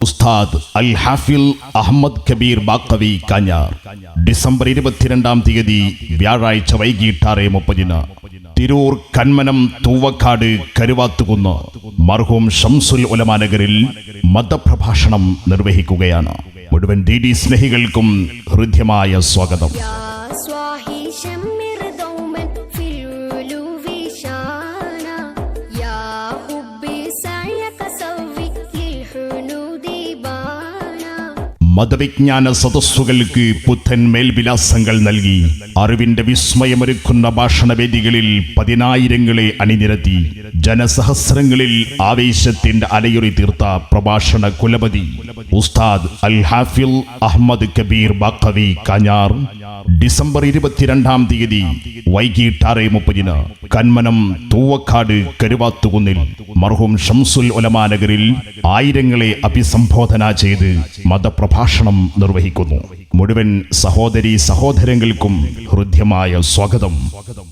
ഉസ്താദ് അൽ ഹാഫിൽ അഹമ്മദ് കബീർ ബാക്കവി കാഞ്ഞാർ ഡിസംബർ 22 വ്യാഴാഴ്ച വൈകിട്ട് 6:30 തിരൂർ കന്മനം തൂവക്കാട് കരുവാത്തുകുന്ന് മർഹൂം ഷംസുൽ ഉലമാ നഗറിൽ മതപ്രഭാഷണം നിർവഹിക്കുകയാണ്. മുഴുവൻ ദീനീ സ്നേഹികൾക്കും ഹൃദ്യമായ സ്വാഗതം. മതവിജ്ഞാന സദസ്സുകൾക്ക് പുത്തൻ മേൽവിലാസങ്ങൾ നൽകി അറിവിന്റെ വിസ്മയമൊരുക്കുന്ന ഭാഷണവേദികളിൽ 10,000-ങ്ങളെ അണിനിരത്തി ജനസഹസ്രങ്ങളിൽ ആവേശത്തിന്റെ അലയൊറി തീർത്ത പ്രഭാഷണ കുലപതി ഉസ്താദ് അൽ ഹാഫിൽ അഹമ്മദ് കബീർ ബാക്കവി കാഞ്ഞാർ ഡിസംബർ 22 വൈകിട്ട് 6:30 കന്മനം തൂവക്കാട് കരുവാത്തുകുന്നിൽ മർഹൂം ഷംസുൽ ഉലമാ നഗറിൽ 1000-ങ്ങളെ അഭിസംബോധന ചെയ്ത് മതപ്രഭാഷണം നിർവഹിക്കുന്നു. മുഴുവൻ സഹോദരീ സഹോദരങ്ങൾക്കും ഹൃദ്യമായ സ്വാഗതം.